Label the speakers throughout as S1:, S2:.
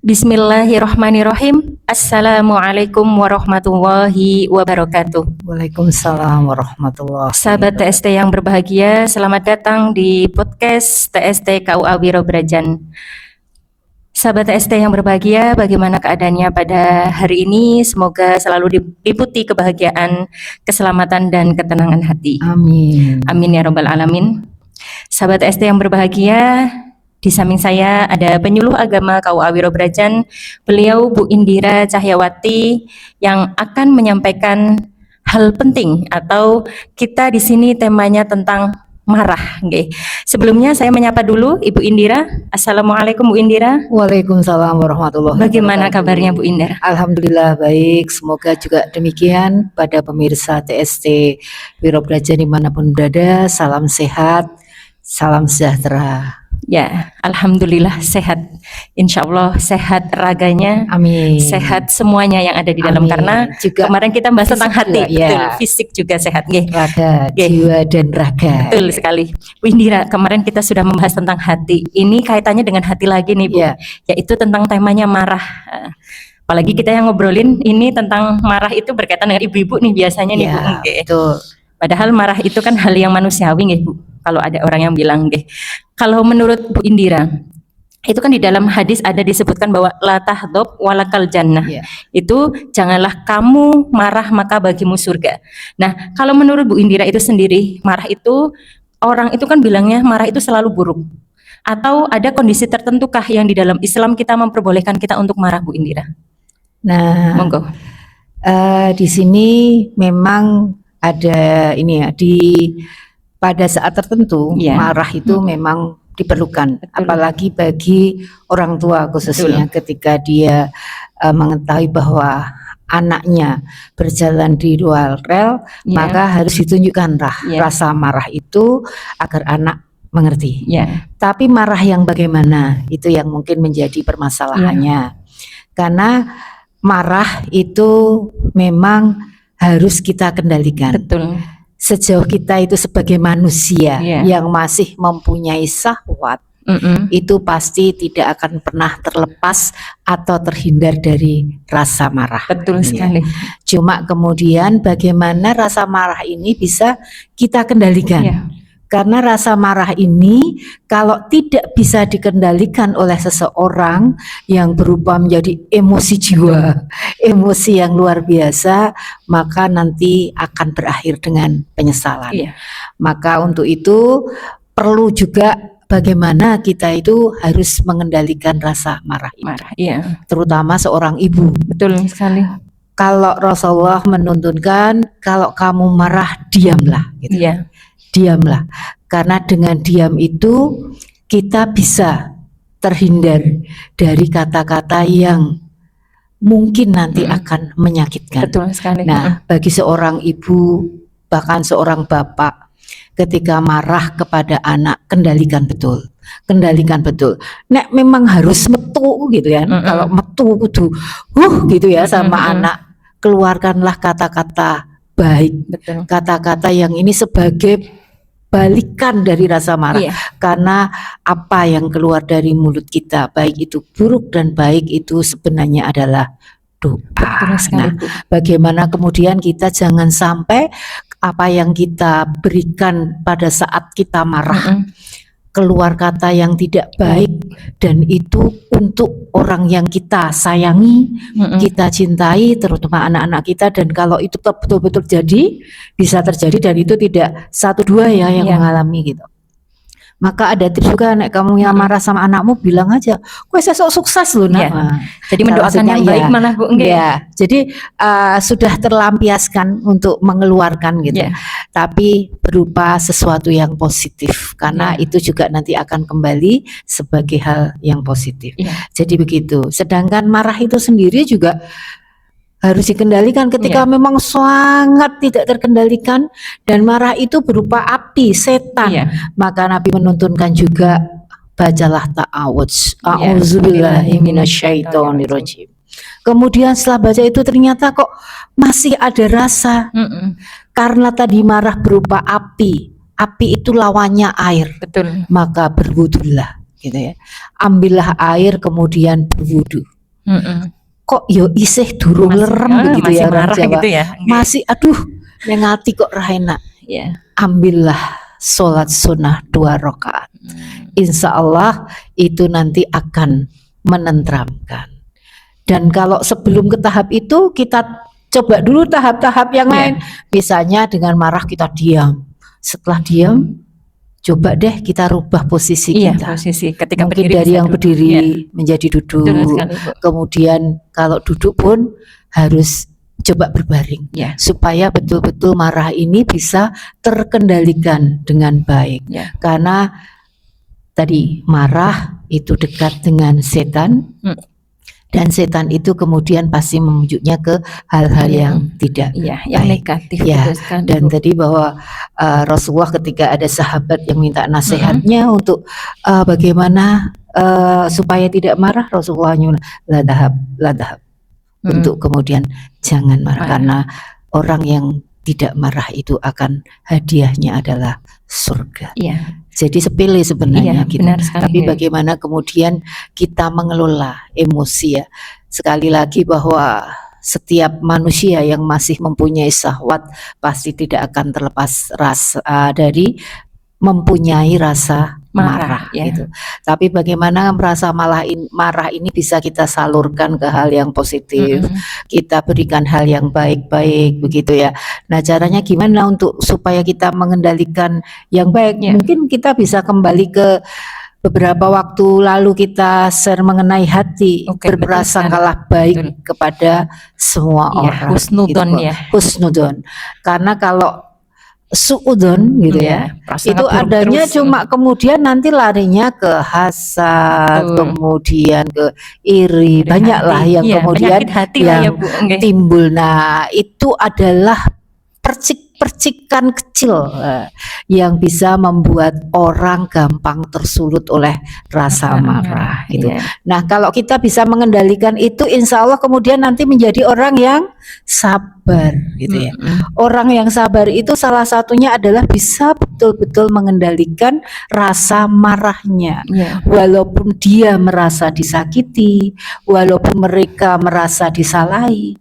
S1: Bismillahirrahmanirrahim. Assalamualaikum warahmatullahi wabarakatuh.
S2: Waalaikumsalam warahmatullahi
S1: Sahabat TST yang berbahagia, selamat datang di podcast TST KUA Wiro Brajan. Sahabat TST yang berbahagia, bagaimana keadaannya pada hari ini? Semoga selalu diliputi kebahagiaan, keselamatan, dan ketenangan hati.
S2: Amin.
S1: Amin ya rabbal alamin. Sahabat TST yang berbahagia, di samping saya ada penyuluh agama KUA Wiro Brajan, beliau Bu Indira Cahyawati yang akan menyampaikan hal penting atau kita di sini temanya tentang marah. Okay. Sebelumnya saya menyapa dulu Ibu Indira. Assalamualaikum Bu Indira.
S2: Waalaikumsalam warahmatullahi wabarakatuh.
S1: Bagaimana kabarnya Bu Indira?
S2: Alhamdulillah baik. Semoga juga demikian pada pemirsa TST Wiro Brajan dimanapun berada. Salam sehat, salam sejahtera.
S1: Ya, alhamdulillah sehat. Insya Allah sehat raganya,
S2: amin.
S1: Sehat semuanya yang ada di dalam,
S2: amin.
S1: Karena juga kemarin kita bahas tentang hati,
S2: juga, ya.
S1: Betul, fisik juga sehat,
S2: raga, jiwa dan raga.
S1: Betul sekali. Bu Indira, kemarin kita sudah membahas tentang hati. Ini kaitannya dengan hati lagi nih Bu, yaitu tentang temanya marah. Apalagi kita yang ngobrolin ini tentang marah itu berkaitan dengan ibu-ibu nih biasanya nih Bu.
S2: Betul.
S1: Padahal marah itu kan hal yang manusiawi nih Bu. Kalau ada orang yang bilang Kalau menurut Bu Indira, itu kan di dalam hadis ada disebutkan bahwa la tahdab walakal jannah. Itu janganlah kamu marah maka bagimu surga. Nah, kalau menurut Bu Indira itu sendiri, marah itu orang itu kan bilangnya marah itu selalu buruk. Atau ada kondisi tertentukah yang di dalam Islam kita memperbolehkan kita untuk marah Bu Indira?
S2: Nah,
S1: monggo.
S2: Di sini memang ada ini ya, pada saat tertentu marah itu memang diperlukan. Betul. Apalagi bagi orang tua khususnya. Betul. Ketika dia mengetahui bahwa anaknya berjalan di luar rel, maka harus ditunjukkan rasa marah itu agar anak mengerti. Tapi marah yang bagaimana, itu yang mungkin menjadi permasalahannya. Karena marah itu memang harus kita kendalikan. Betul. Sejauh kita itu sebagai manusia yang masih mempunyai syahwat, itu pasti tidak akan pernah terlepas atau terhindar dari rasa marah.
S1: Betul sekali.
S2: Cuma kemudian bagaimana rasa marah ini bisa kita kendalikan. Karena rasa marah ini kalau tidak bisa dikendalikan oleh seseorang yang berupa menjadi emosi jiwa, emosi yang luar biasa, maka nanti akan berakhir dengan penyesalan. Maka untuk itu perlu juga bagaimana kita itu harus mengendalikan rasa marah ini. Terutama seorang ibu.
S1: Betul sekali.
S2: Kalau Rasulullah menuntunkan kalau kamu marah diamlah gitu. Diamlah, karena dengan diam itu kita bisa terhindar dari kata-kata yang mungkin nanti akan menyakitkan.
S1: Betul sekali.
S2: Nah, bagi seorang ibu, bahkan seorang bapak, ketika marah kepada anak, kendalikan betul. Kendalikan betul. Nek memang harus metu gitu ya. Kalau metu kudu gitu ya sama anak, keluarkanlah kata-kata baik. Kata-kata yang ini sebagai balikan dari rasa marah. Karena apa yang keluar dari mulut kita, baik itu buruk dan baik itu sebenarnya adalah doa. Nah, bagaimana kemudian kita jangan sampai apa yang kita berikan pada saat kita marah keluar kata yang tidak baik, dan itu untuk orang yang kita sayangi, kita cintai, terutama anak-anak kita. Dan kalau itu betul-betul jadi, bisa terjadi, dan itu tidak satu dua yang mengalami gitu. Maka ada tips juga, nek kamu yang marah sama anakmu, bilang aja, "Kowe sesuk sukses loh nak."
S1: Jadi mendoakan yang baik malah Bu.
S2: Jadi sudah terlampiaskan untuk mengeluarkan gitu. Tapi berupa sesuatu yang positif, karena itu juga nanti akan kembali sebagai hal yang positif. Jadi begitu. Sedangkan marah itu sendiri juga harus dikendalikan ketika memang sangat tidak terkendalikan, dan marah itu berupa api, setan. Maka Nabi menuntunkan juga, bacalah ta'awudz, a'udzubillahi minasyaitonirrajim. Kemudian setelah baca itu ternyata kok masih ada rasa, karena tadi marah berupa api. Api itu lawannya air.
S1: Betul.
S2: Maka berwudulah gitu ya. Ambillah air kemudian berwudu. kok yo isih durung lerem begitu
S1: masih
S2: ya orang
S1: marah
S2: Jawa.
S1: gitu ya.
S2: Masih aduh ngati kok ra enak.
S1: Ya.
S2: Ambillah sholat sunnah 2 rakaat. Insya Allah itu nanti akan menenteramkan. Dan kalau sebelum ke tahap itu kita coba dulu tahap-tahap yang lain. Misalnya dengan marah kita diam. Setelah diam, coba deh kita rubah posisi kita.
S1: Posisi ketika
S2: Mungkin
S1: berdiri
S2: dari
S1: bisa
S2: yang
S1: duduk.
S2: berdiri menjadi
S1: Betul
S2: duduk.
S1: sekali, Bu.
S2: Kemudian kalau duduk pun harus coba berbaring. Supaya betul-betul marah ini bisa terkendalikan dengan baik. Karena tadi marah itu dekat dengan setan. Dan setan itu kemudian pasti memujuknya ke hal-hal yang tidak
S1: yang negatif.
S2: Dan tadi bahwa Rasulullah ketika ada sahabat yang minta nasihatnya untuk bagaimana supaya tidak marah, Rasulullah nyuruh la dahab untuk kemudian jangan marah karena orang yang tidak marah itu akan hadiahnya adalah surga. Jadi sepele sebenarnya gitu. Tapi bagaimana kemudian kita mengelola emosi ya. Sekali lagi bahwa setiap manusia yang masih mempunyai syahwat pasti tidak akan terlepas dari mempunyai rasa marah gitu. Tapi bagaimana merasa marah ini bisa kita salurkan ke hal yang positif. Kita berikan hal yang baik-baik begitu ya. Nah, caranya gimana untuk supaya kita mengendalikan yang baik? Mungkin kita bisa kembali ke beberapa waktu lalu kita share mengenai hati, berprasangkalah baik kepada semua orang.
S1: Husnudon
S2: gitu. Husnudon. Karena kalau suudon gitu itu adanya cuma kemudian nanti larinya ke hasad, kemudian ke iri, banyaklah yang kemudian yang timbul. Nah, itu adalah percikan kecil yang bisa membuat orang gampang tersulut oleh rasa marah gitu. Nah, kalau kita bisa mengendalikan itu, insya Allah kemudian nanti menjadi orang yang sabar gitu ya. Orang yang sabar itu salah satunya adalah bisa betul-betul mengendalikan rasa marahnya. Walaupun dia merasa disakiti, walaupun mereka merasa disalahi,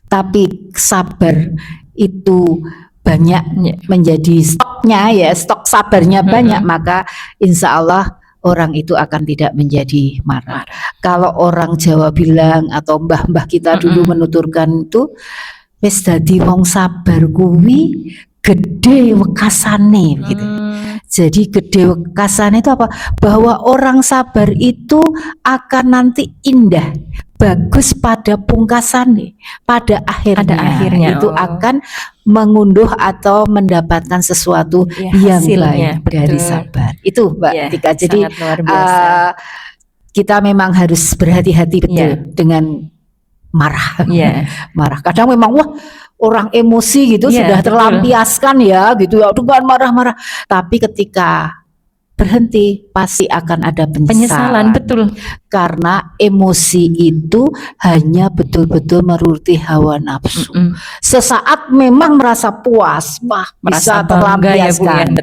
S2: tapi sabar itu banyak menjadi stoknya ya, stok sabarnya banyak, maka insya Allah orang itu akan tidak menjadi marah. Kalau orang Jawa bilang atau mbah-mbah kita dulu menuturkan itu, wis dadi wong sabar kuwi gede wekasane gitu. Jadi gede wekasane itu apa? Bahwa orang sabar itu akan nanti indah, bagus pada pungkasannya, pada akhirnya itu akan mengunduh atau mendapatkan sesuatu yang baik dari sabar. Itu Mbak Tika. Jadi kita memang harus berhati-hati betul dengan marah. Marah. Kadang memang orang emosi gitu sudah terlampiaskan ya gitu ya, aduh kan marah-marah. Tapi ketika berhenti pasti akan ada penyesalan. Betul. Karena emosi itu hanya betul-betul menuruti hawa nafsu. Sesaat memang merasa puas, bisa terlampiaskan.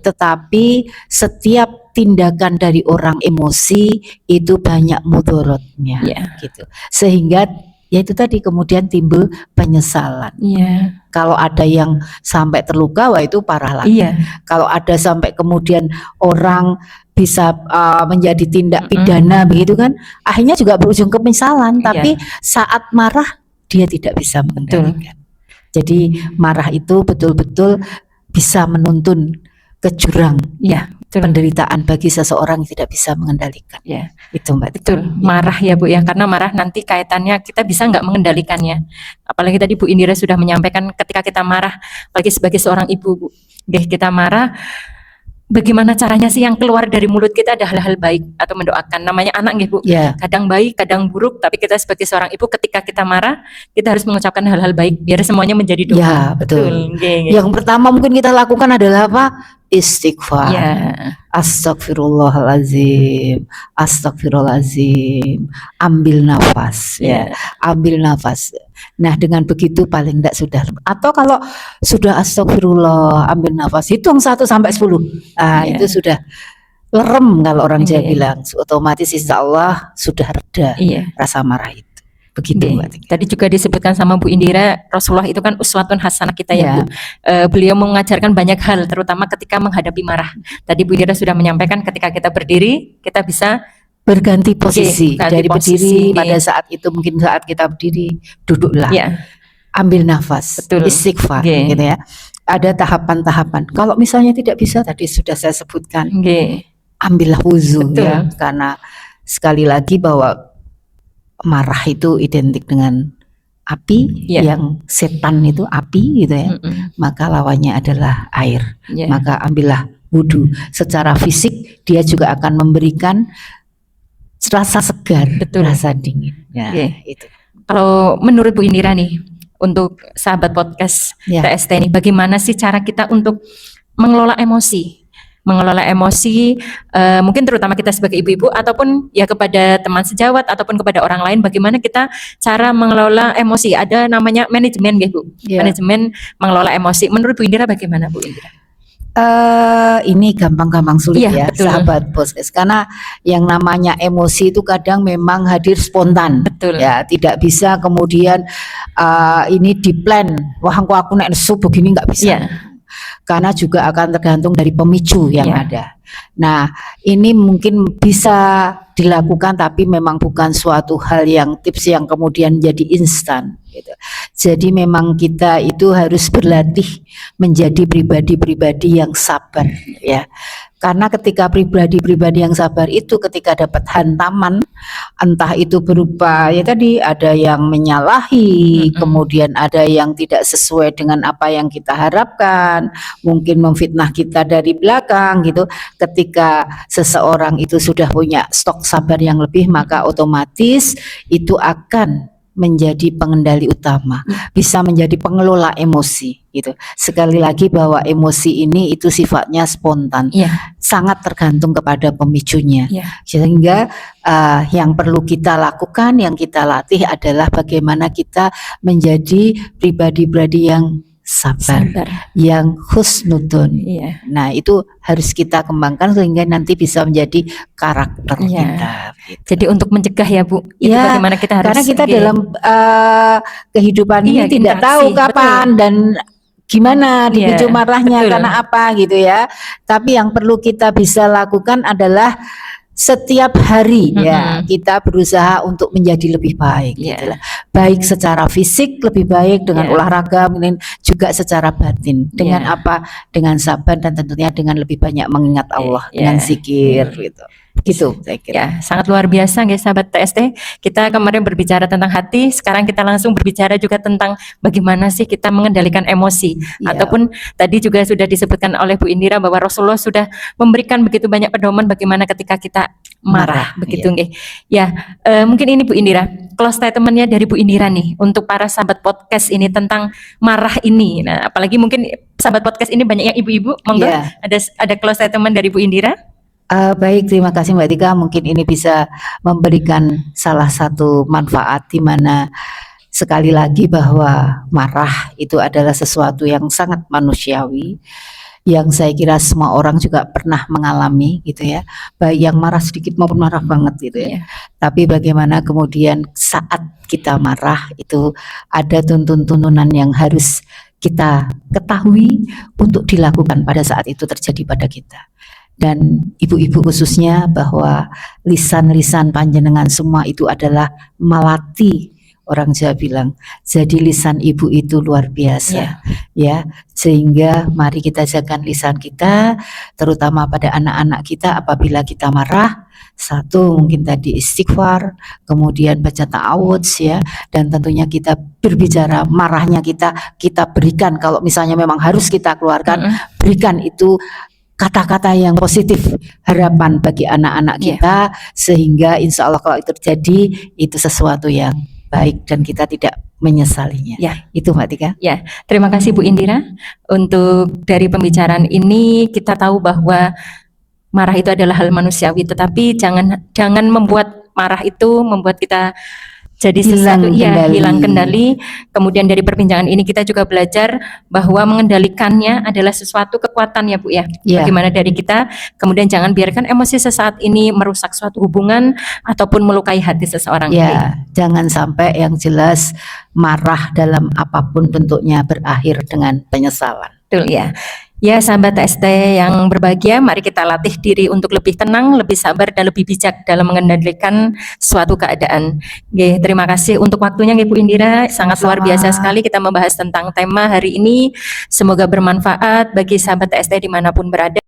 S2: Tetapi setiap tindakan dari orang emosi itu banyak mudorotnya gitu. Sehingga ya itu tadi kemudian timbul penyesalan. Kalau ada yang sampai terluka, wah itu parah lagi. Kalau ada sampai kemudian orang bisa menjadi tindak pidana begitu kan, akhirnya juga berujung ke penyesalan. Tapi saat marah dia tidak bisa mengendalikan. Jadi marah itu betul-betul bisa menuntun ke jurang penderitaan bagi seseorang yang tidak bisa mengendalikan. Itu Mbak.
S1: Betul. Marah ya Bu ya, karena marah nanti kaitannya kita bisa nggak mengendalikannya. Apalagi tadi Bu Indira sudah menyampaikan ketika kita marah, apalagi sebagai seorang ibu Bu, kita marah, bagaimana caranya sih yang keluar dari mulut kita ada hal-hal baik atau mendoakan. Namanya anak Bu. Kadang baik, kadang buruk, tapi kita sebagai seorang ibu ketika kita marah, kita harus mengucapkan hal-hal baik biar semuanya menjadi doa.
S2: Betul. Yang pertama mungkin kita lakukan adalah apa? Istighfar. Astagfirullahalazim. Astagfirullahalazim. Ambil nafas ambil nafas. Nah, dengan begitu paling tidak sudah. Atau kalau sudah astagfirullah, ambil nafas, hitung 1 sampai 10. Itu sudah lerem kalau orang Jawa
S1: Iya.
S2: bilang, otomatis insya Allah sudah reda
S1: Iya.
S2: rasa marah itu. Begitu
S1: Oke.
S2: Mbak Tika.
S1: Tadi juga disebutkan sama Bu Indira, Rasulullah itu kan uswatun hasanah kita ya
S2: Ya.
S1: Bu. Beliau mengajarkan banyak hal, terutama ketika menghadapi marah. Tadi Bu Indira sudah menyampaikan ketika kita berdiri, kita bisa
S2: Berganti posisi
S1: ganti
S2: dari
S1: posisi,
S2: berdiri pada saat itu, mungkin saat kita berdiri duduklah,
S1: ya,
S2: ambil nafas,
S1: betul.
S2: istighfar,
S1: Oke.
S2: gitu ya. Ada tahapan-tahapan. Kalau misalnya tidak bisa, tadi sudah saya sebutkan,
S1: Oke.
S2: ambillah wudhu
S1: Betul.
S2: ya, karena sekali lagi bahwa marah itu identik dengan api,
S1: Ya.
S2: yang setan itu api gitu ya,
S1: Mm-mm.
S2: maka lawannya adalah air.
S1: Ya.
S2: Maka ambillah wudhu. Secara fisik dia juga akan memberikan rasa segar,
S1: Betul.
S2: rasa dingin. Ya,
S1: Oke.
S2: itu.
S1: Kalau menurut Bu Indira nih, untuk sahabat podcast
S2: Ya.
S1: TST ini, bagaimana sih cara kita untuk mengelola emosi? Mengelola emosi, mungkin terutama kita sebagai ibu-ibu ataupun ya kepada teman sejawat ataupun kepada orang lain, bagaimana kita cara mengelola emosi? Ada namanya manajemen gitu, Bu.
S2: Ya.
S1: Manajemen mengelola emosi. Menurut Bu Indira bagaimana Bu Indira?
S2: Ini gampang-gampang sulit
S1: Iya,
S2: ya,
S1: betul.
S2: sahabat podcast. Karena yang namanya emosi itu kadang memang hadir spontan.
S1: Betul.
S2: Ya, tidak bisa kemudian ini diplan. Wah, aku nek nesu begini nggak bisa.
S1: Iya.
S2: Karena juga akan tergantung dari pemicu yang
S1: Iya.
S2: ada. Nah, ini mungkin bisa dilakukan, tapi memang bukan suatu hal yang tips yang kemudian jadi instan. Gitu. Jadi memang kita itu harus berlatih menjadi pribadi-pribadi yang sabar, ya. Karena ketika pribadi-pribadi yang sabar itu ketika dapat hantaman, entah itu berupa ya tadi ada yang menyalahi, kemudian ada yang tidak sesuai dengan apa yang kita harapkan, mungkin memfitnah kita dari belakang gitu. Ketika seseorang itu sudah punya stok sabar yang lebih, maka otomatis itu akan menjadi pengendali utama, bisa menjadi pengelola emosi gitu. Sekali lagi bahwa emosi ini itu sifatnya spontan,
S1: Iya.
S2: sangat tergantung kepada pemicunya.
S1: Iya.
S2: Sehingga yang perlu kita lakukan, yang kita latih adalah bagaimana kita menjadi pribadi-pribadi yang sabar, yang husnudun.
S1: Iya.
S2: Nah, itu harus kita kembangkan sehingga nanti bisa menjadi karakter
S1: Iya.
S2: kita. Gitu.
S1: Jadi untuk mencegah ya Bu, itu
S2: Ya,
S1: bagaimana kita harus?
S2: Karena kita
S1: Oke.
S2: dalam kehidupan
S1: Iya,
S2: ini tidak
S1: interaksi,
S2: tahu kapan dan gimana dipicu
S1: Iya,
S2: marahnya
S1: betul.
S2: karena apa gitu ya. Tapi yang perlu kita bisa lakukan adalah setiap hari ya kita berusaha untuk menjadi lebih baik,
S1: Iya.
S2: gitu lah. Baik secara fisik lebih baik dengan
S1: Iya.
S2: olahraga, kemudian juga secara batin dengan
S1: Iya.
S2: apa? Dengan sabar dan tentunya dengan lebih banyak mengingat Allah,
S1: Iya.
S2: dengan zikir gitu. Gitu saya kira.
S1: Ya, sangat luar biasa guys sahabat TST. Kita kemarin berbicara tentang hati, sekarang kita langsung berbicara juga tentang bagaimana sih kita mengendalikan emosi.
S2: Iya.
S1: Ataupun tadi juga sudah disebutkan oleh Bu Indira bahwa Rasulullah sudah memberikan begitu banyak pedoman bagaimana ketika kita marah,
S2: Marah,
S1: begitu nggih. Ya, mungkin ini Bu Indira, close statement-nya dari Bu Indira nih untuk para sahabat podcast ini tentang marah ini. Nah, apalagi mungkin sahabat podcast ini banyak yang ibu-ibu, monggo
S2: Iya.
S1: ada close statement dari Bu Indira.
S2: Baik, terima kasih Mbak Tika. Mungkin ini bisa memberikan salah satu manfaat di mana sekali lagi bahwa marah itu adalah sesuatu yang sangat manusiawi, yang saya kira semua orang juga pernah mengalami gitu ya. Baik yang marah sedikit maupun marah banget gitu ya.
S1: Iya.
S2: Tapi bagaimana kemudian saat kita marah itu ada tuntun-tuntunan yang harus kita ketahui untuk dilakukan pada saat itu terjadi pada kita. Dan ibu-ibu khususnya bahwa lisan-lisan panjenengan semua itu adalah malati, orang Jawa bilang. Jadi lisan ibu itu luar biasa, ya. Sehingga mari kita jaga lisan kita, terutama pada anak-anak kita apabila kita marah. Satu mungkin tadi istighfar, kemudian baca ta'awudz ya, dan tentunya kita berbicara marahnya kita berikan kalau misalnya memang harus kita keluarkan, berikan itu kata-kata yang positif, harapan bagi anak-anak kita, sehingga insya Allah kalau itu terjadi itu sesuatu yang baik dan kita tidak menyesalinya.
S1: Ya.
S2: Itu Mbak Tika.
S1: Ya, terima kasih Bu Indira. Untuk dari pembicaraan ini kita tahu bahwa marah itu adalah hal manusiawi, tetapi jangan membuat marah itu membuat kita jadi
S2: Hilang
S1: sesuatu ya
S2: kendali.
S1: hilang kendali. Kemudian dari perbincangan ini kita juga belajar bahwa mengendalikannya adalah sesuatu kekuatan ya Bu ya.
S2: Ya.
S1: Bagaimana dari kita, kemudian jangan biarkan emosi sesaat ini merusak suatu hubungan ataupun melukai hati seseorang.
S2: Ya, jangan sampai yang jelas marah dalam apapun bentuknya berakhir dengan penyesalan.
S1: Betul ya. Ya sahabat TST yang berbahagia, mari kita latih diri untuk lebih tenang, lebih sabar dan lebih bijak dalam mengendalikan suatu keadaan. Oke, terima kasih untuk waktunya Ibu Indira, sangat luar biasa sekali kita membahas tentang tema hari ini. Semoga bermanfaat bagi sahabat TST dimanapun berada.